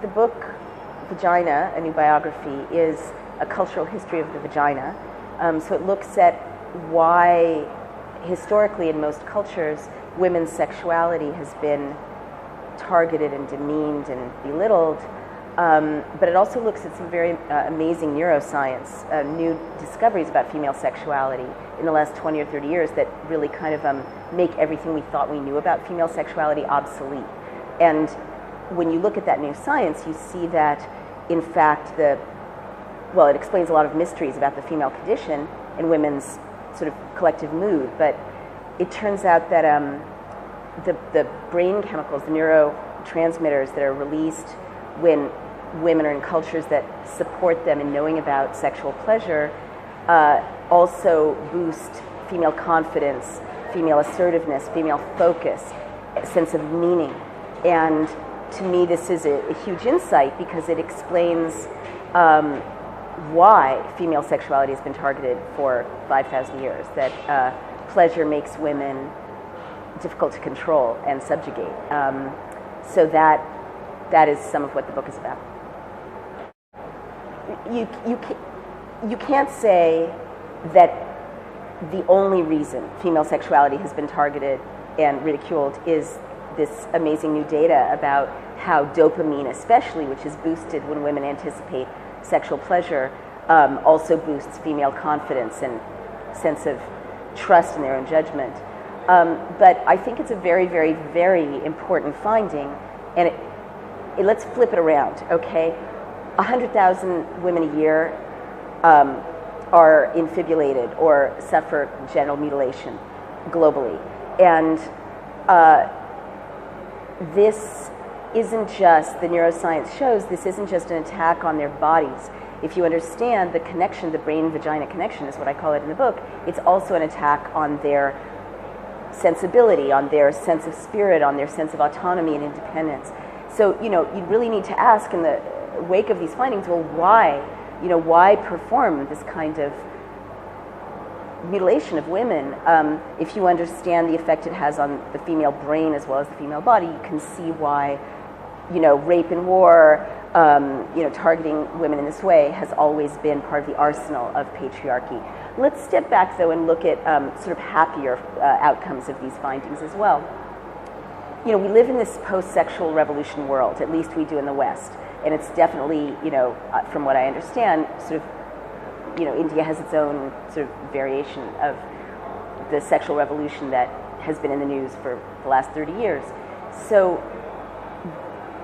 the book Vagina, a new biography, is a cultural history of the vagina. So it looks at why, historically, in most cultures, women's sexuality has been targeted and demeaned and belittled. But it also looks at some very amazing neuroscience, new discoveries about female sexuality in the last 20 or 30 years that really kind of make everything we thought we knew about female sexuality obsolete. And when you look at that new science, you see that, in fact, it explains a lot of mysteries about the female condition and women's sort of collective mood. But it turns out that the brain chemicals, the neurotransmitters that are released when women are in cultures that support them in knowing about sexual pleasure also boost female confidence, female assertiveness, female focus, a sense of meaning. And to me, this is a huge insight because it explains why female sexuality has been targeted for 5,000 years, that pleasure makes women difficult to control and subjugate. So that is some of what the book is about. You can't say that the only reason female sexuality has been targeted and ridiculed is this amazing new data about how dopamine, especially, which is boosted when women anticipate sexual pleasure, also boosts female confidence and sense of trust in their own judgment. But I think it's a very, very, very important finding, and let's flip it around, okay? 100,000 women a year are infibulated or suffer genital mutilation globally. And this isn't just, the neuroscience shows, this isn't just an attack on their bodies. If you understand the connection, the brain-vagina connection is what I call it in the book, it's also an attack on their sensibility, on their sense of spirit, on their sense of autonomy and independence. So, you really need to ask in the wake of these findings, well, why perform this kind of mutilation of women? If you understand the effect it has on the female brain as well as the female body, you can see why, rape and war, targeting women in this way has always been part of the arsenal of patriarchy. Let's step back, though, and look at sort of happier outcomes of these findings as well. We live in this post-sexual revolution world, at least we do in the West. And it's definitely, from what I understand, sort of, India has its own sort of variation of the sexual revolution that has been in the news for the last 30 years. So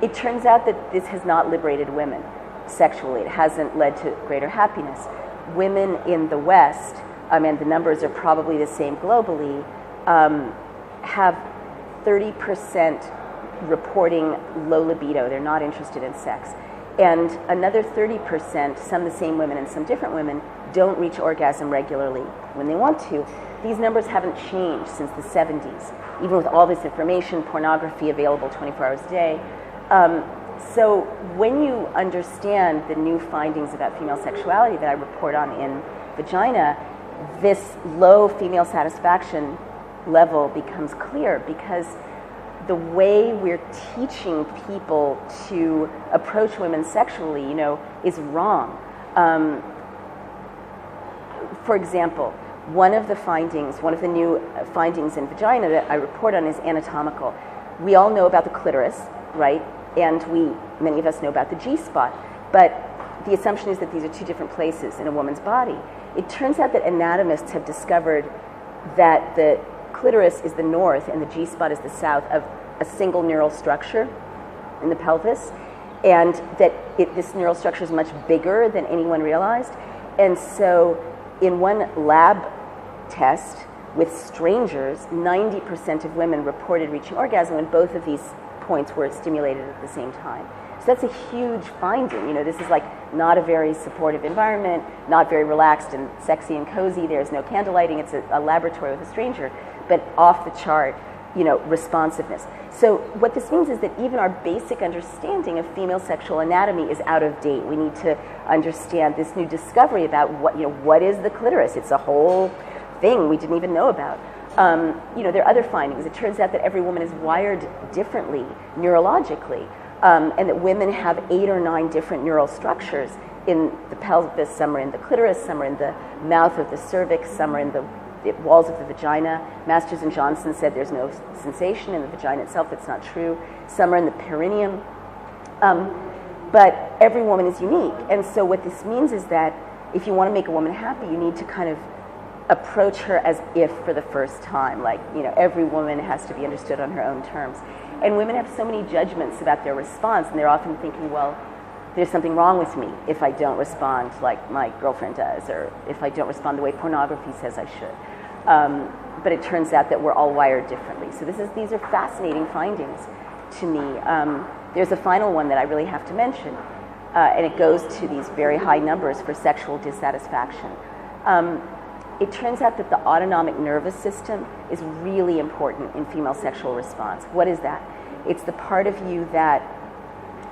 it turns out that this has not liberated women sexually. It hasn't led to greater happiness. Women in the West, and the numbers are probably the same globally, have 30% reporting low libido. They're not interested in sex. And another 30%, some the same women and some different women, don't reach orgasm regularly when they want to. These numbers haven't changed since the 70s, even with all this information, pornography available 24 hours a day. So when you understand the new findings about female sexuality that I report on in Vagina, this low female satisfaction level becomes clear because the way we're teaching people to approach women sexually, is wrong. For example, one of the new findings in Vagina that I report on is anatomical. We all know about the clitoris, right? And many of us know about the G-spot. But the assumption is that these are two different places in a woman's body. It turns out that anatomists have discovered that the clitoris is the north and the G-spot is the south of a single neural structure in the pelvis, and that this neural structure is much bigger than anyone realized. And so in one lab test with strangers, 90% of women reported reaching orgasm when both of these points were stimulated at the same time. So that's a huge finding. This is like not a very supportive environment, not very relaxed and sexy and cozy. There's no candle lighting. It's a laboratory with a stranger, but off the chart, responsiveness. So what this means is that even our basic understanding of female sexual anatomy is out of date. We need to understand this new discovery about what is the clitoris. It's a whole thing we didn't even know about. There are other findings. It turns out that every woman is wired differently neurologically. and that women have 8 or 9 different neural structures in the pelvis, some are in the clitoris, some are in the mouth of the cervix, some are in the walls of the vagina. Masters and Johnson said there's no sensation in the vagina itself. It's not true. Some are in the perineum. But every woman is unique. And so what this means is that if you want to make a woman happy, you need to kind of approach her as if for the first time. Like, every woman has to be understood on her own terms. And women have so many judgments about their response, and they're often thinking, well, there's something wrong with me if I don't respond like my girlfriend does, or if I don't respond the way pornography says I should. But it turns out that we're all wired differently. So these are fascinating findings to me. There's a final one that I really have to mention, and it goes to these very high numbers for sexual dissatisfaction. It turns out that the autonomic nervous system is really important in female sexual response. What is that? It's the part of you that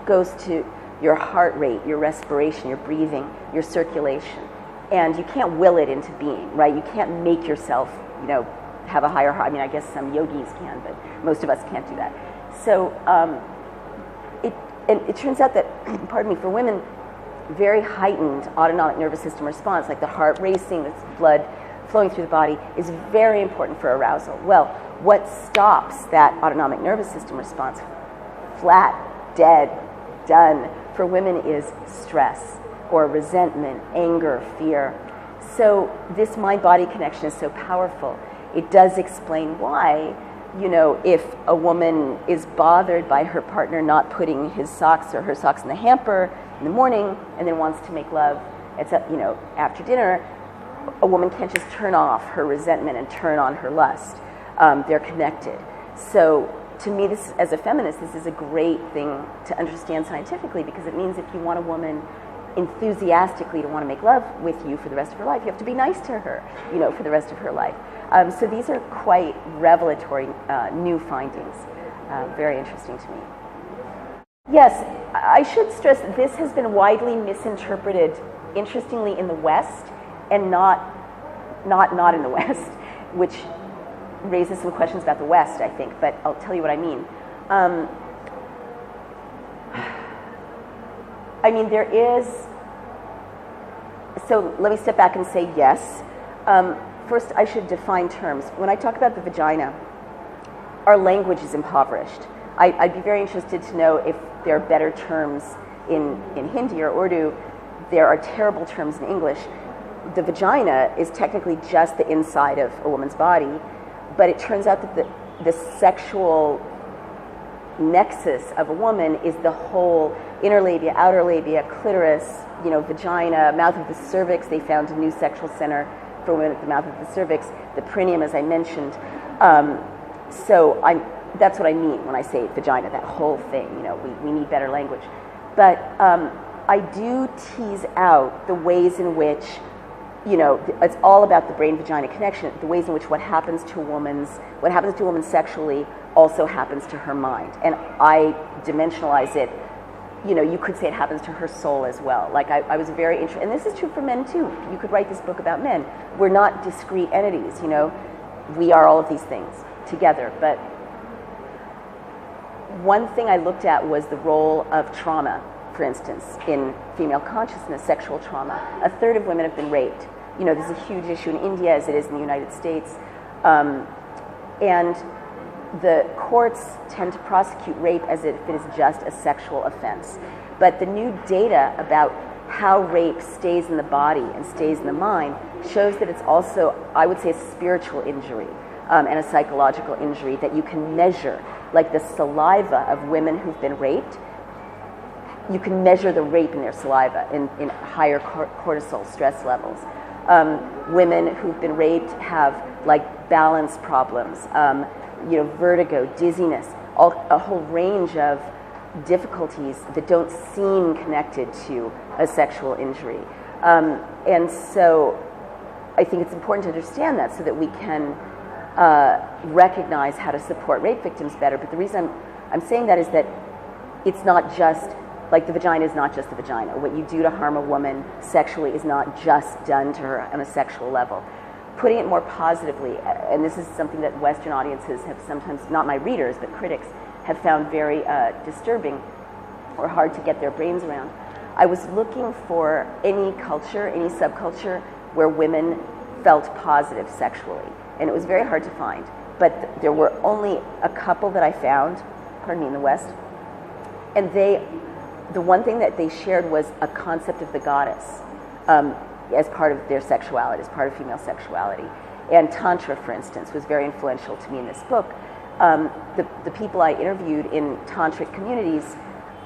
goes to your heart rate, your respiration, your breathing, your circulation. And you can't will it into being, right? You can't make yourself, have a higher heart. I mean, I guess some yogis can, but most of us can't do that. So it turns out that, pardon me, for women, very heightened autonomic nervous system response, like the heart racing, the blood flowing through the body, is very important for arousal. Well, what stops that autonomic nervous system response, flat, dead, done, for women is stress or resentment, anger, fear. So this mind-body connection is so powerful. It does explain why, if a woman is bothered by her partner not putting his socks or her socks in the hamper in the morning and then wants to make love, after dinner, a woman can't just turn off her resentment and turn on her lust. They're connected. So to me, this, as a feminist, this is a great thing to understand scientifically, because it means if you want a woman enthusiastically to want to make love with you for the rest of her life, you have to be nice to her, for the rest of her life. So these are quite revelatory new findings, very interesting to me. Yes, I should stress that this has been widely misinterpreted, interestingly, in the West, and not in the West, which raises some questions about the West, I think, but I'll tell you what I mean. There is, so let me step back and say yes. First, I should define terms. When I talk about the vagina, our language is impoverished. I'd be very interested to know if there are better terms in Hindi or Urdu. There are terrible terms in English. The vagina is technically just the inside of a woman's body, but it turns out that the sexual nexus of a woman is the whole inner labia, outer labia, clitoris, vagina, mouth of the cervix. They found a new sexual center for women at the mouth of the cervix, the perineum, as I mentioned. That's what I mean when I say vagina, that whole thing. We need better language. But I do tease out the ways in which, it's all about the brain-vagina connection, the ways in which what happens to a woman sexually also happens to her mind. And I dimensionalize it, you could say it happens to her soul as well. Like I was very interested, and this is true for men too. You could write this book about men. We're not discrete entities, we are all of these things together. But one thing I looked at was the role of trauma, for instance, in female consciousness, sexual trauma. 1/3 of women have been raped. There's a huge issue in India as it is in the United States. And the courts tend to prosecute rape as if it is just a sexual offense. But the new data about how rape stays in the body and stays in the mind shows that it's also, I would say, a spiritual injury and a psychological injury that you can measure, like the saliva of women who've been raped. You can measure the rape in their saliva in higher cortisol stress levels. Women who've been raped have balance problems, vertigo, dizziness, a whole range of difficulties that don't seem connected to a sexual injury. And so I think it's important to understand that so that we can recognize how to support rape victims better. But the reason I'm saying that is that it's not just, the vagina is not just the vagina. What you do to harm a woman sexually is not just done to her on a sexual level. Putting it more positively, and this is something that Western audiences have sometimes, not my readers, but critics, have found very disturbing. or hard to get their brains around. I was looking for any culture, any subculture where women felt positive sexually, and it was very hard to find. But there were only a couple that I found, in the West, and the one thing that they shared was a concept of the goddess as part of their sexuality, as part of female sexuality. And Tantra, for instance, was very influential to me in this book. The people I interviewed in tantric communities,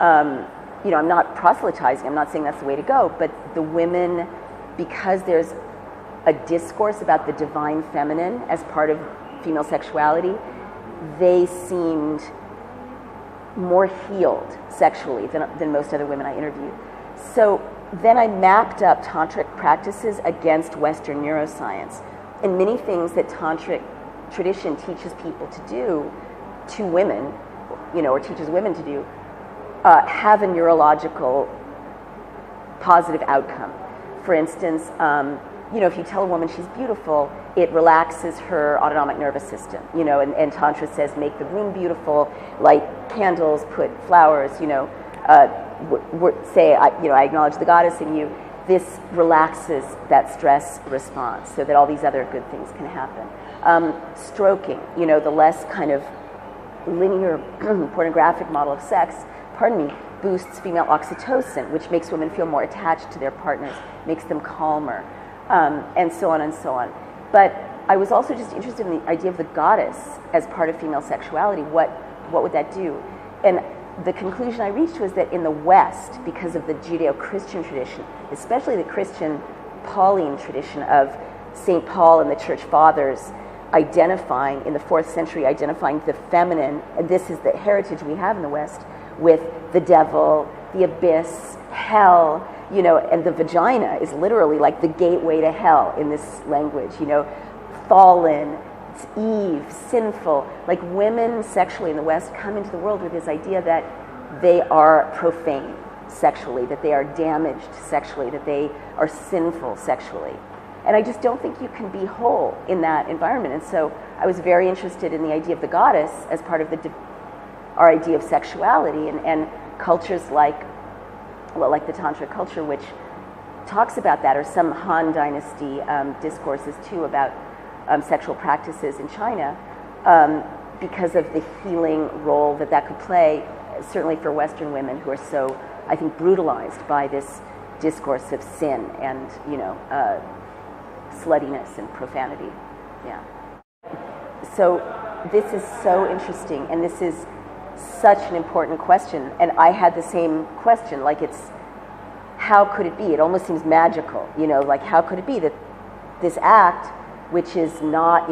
I'm not proselytizing, I'm not saying that's the way to go, but the women, because there's a discourse about the divine feminine as part of female sexuality, they seemed more healed sexually than most other women I interviewed. So then I mapped up tantric practices against Western neuroscience, and many things that tantric tradition teaches people to do to women, or teaches women to do, have a neurological positive outcome. For instance, if you tell a woman she's beautiful, it relaxes her autonomic nervous system, and Tantra says make the room beautiful, light candles, put flowers, say, I acknowledge the goddess in you. This relaxes that stress response so that all these other good things can happen. Stroking, the less kind of linear pornographic model of sex, boosts female oxytocin, which makes women feel more attached to their partners, makes them calmer, and so on and so on. But I was also just interested in the idea of the goddess as part of female sexuality. What would that do? And the conclusion I reached was that in the West, because of the Judeo-Christian tradition, especially the Christian Pauline tradition of St. Paul and the Church Fathers identifying, in the 4th century, identifying the feminine, and this is the heritage we have in the West, with the devil, the abyss, hell, and the vagina is literally like the gateway to hell in this language, fallen, it's Eve, sinful. Like women sexually in the West come into the world with this idea that they are profane sexually, that they are damaged sexually, that they are sinful sexually. And I just don't think you can be whole in that environment. And so I was very interested in the idea of the goddess as part of our idea of sexuality, and cultures like the Tantra culture, which talks about that, or some Han Dynasty discourses too about sexual practices in China, because of the healing role that could play, certainly for Western women who are so, I think, brutalized by this discourse of sin and, sluttiness and profanity. Yeah. So this is so interesting, and this is such an important question. And I had the same question, like how could it be? It almost seems magical, like how could it be that this act, which is not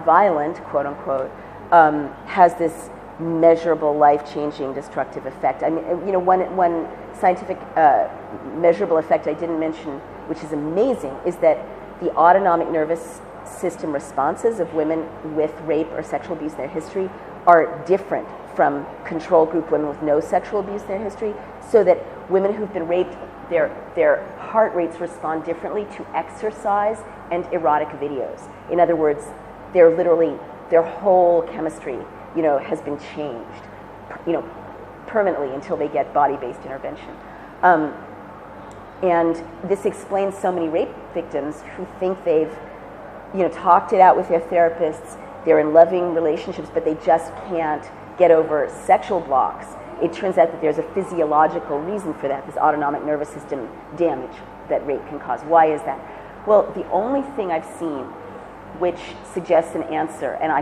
violent, quote unquote, has this measurable, life-changing, destructive effect. I mean, one scientific measurable effect I didn't mention, which is amazing, is that the autonomic nervous system responses of women with rape or sexual abuse in their history are different from control group women with no sexual abuse in their history, so that women who've been raped, their heart rates respond differently to exercise and erotic videos. In other words, their whole chemistry, has been changed, permanently until they get body-based intervention. And this explains so many rape victims who think they've, talked it out with their therapists, they're in loving relationships, but they just can't get over sexual blocks. It turns out that there's a physiological reason for that, this autonomic nervous system damage that rape can cause. Why is that? Well, the only thing I've seen which suggests an answer, and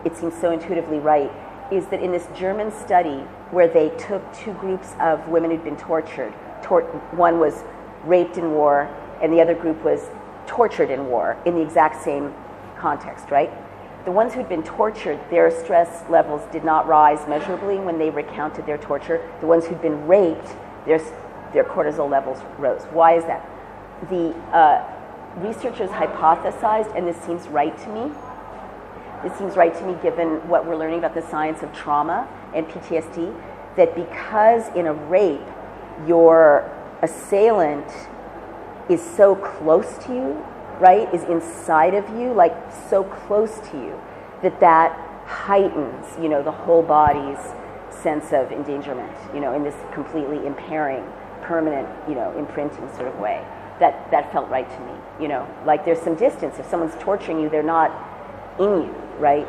it seems so intuitively right, is that in this German study where they took two groups of women who'd been tortured, one was raped in war and the other group was tortured in war in the exact same context, right? The ones who'd been tortured, their stress levels did not rise measurably when they recounted their torture. The ones who'd been raped, their cortisol levels rose. Why is that? The researchers hypothesized, and this seems right to me, given what we're learning about the science of trauma and PTSD, that because in a rape, your assailant is so close to you, right, is inside of you, like so close to you, that heightens, the whole body's sense of endangerment, in this completely impairing, permanent, imprinting sort of way. That felt right to me, like there's some distance. If someone's torturing you, they're not in you, right?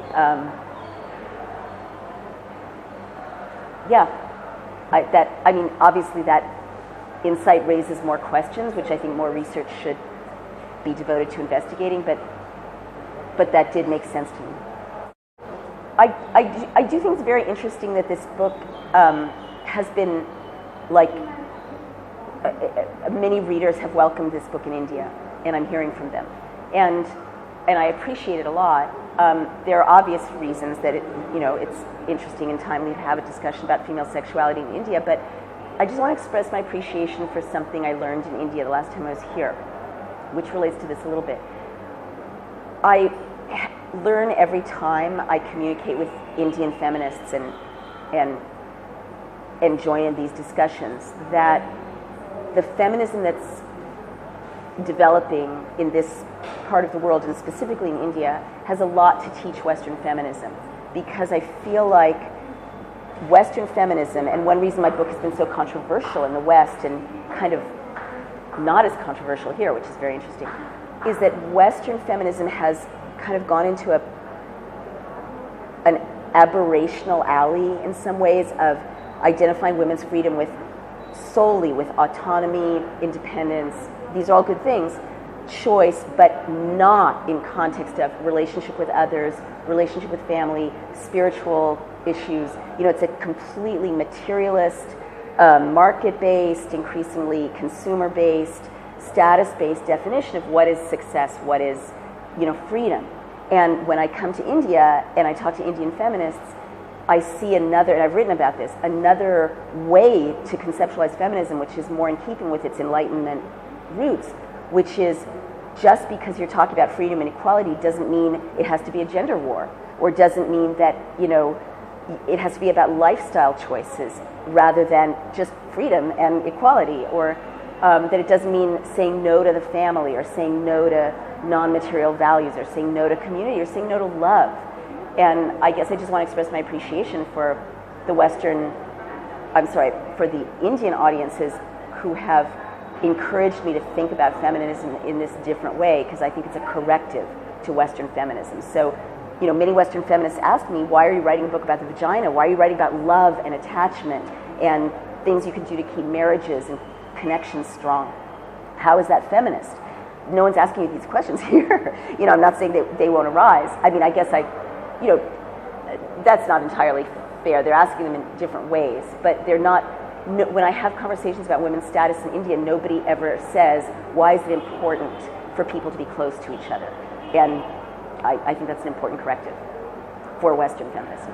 Obviously that insight raises more questions, which I think more research should be devoted to investigating, but that did make sense to me. I do think it's very interesting that this book has been, like, many readers have welcomed this book in India, and I'm hearing from them. And I appreciate it a lot. There are obvious reasons that it's interesting and timely to have a discussion about female sexuality in India, but I just want to express my appreciation for something I learned in India the last time I was here, which relates to this a little bit. I learn every time I communicate with Indian feminists and join in these discussions that the feminism that's developing in this part of the world, and specifically in India, has a lot to teach Western feminism, because I feel like Western feminism, and one reason my book has been so controversial in the West and kind of not as controversial here, which is very interesting, is that Western feminism has kind of gone into an aberrational alley in some ways of identifying women's freedom solely with autonomy, independence. These are all good things, choice, but not in context of relationship with others, relationship with family, spiritual issues. It's a completely materialist, market-based, increasingly consumer-based, status-based definition of what is success, what is, freedom. And when I come to India and I talk to Indian feminists, I see another, and I've written about this, another way to conceptualize feminism, which is more in keeping with its Enlightenment roots, which is just because you're talking about freedom and equality doesn't mean it has to be a gender war, or doesn't mean that, it has to be about lifestyle choices rather than just freedom and equality, or that it doesn't mean saying no to the family, or saying no to non-material values, or saying no to community, or saying no to love. And I guess I just want to express my appreciation for the Indian audiences who have encouraged me to think about feminism in this different way, because I think it's a corrective to Western feminism. So, many Western feminists ask me, why are you writing a book about the vagina? Why are you writing about love and attachment and things you can do to keep marriages and connections strong? How is that feminist? No one's asking me these questions here. I'm not saying that they won't arise. I mean, I guess that's not entirely fair. They're asking them in different ways, but they're not. When I have conversations about women's status in India, nobody ever says, why is it important for people to be close to each other? And I think that's an important corrective for Western feminism.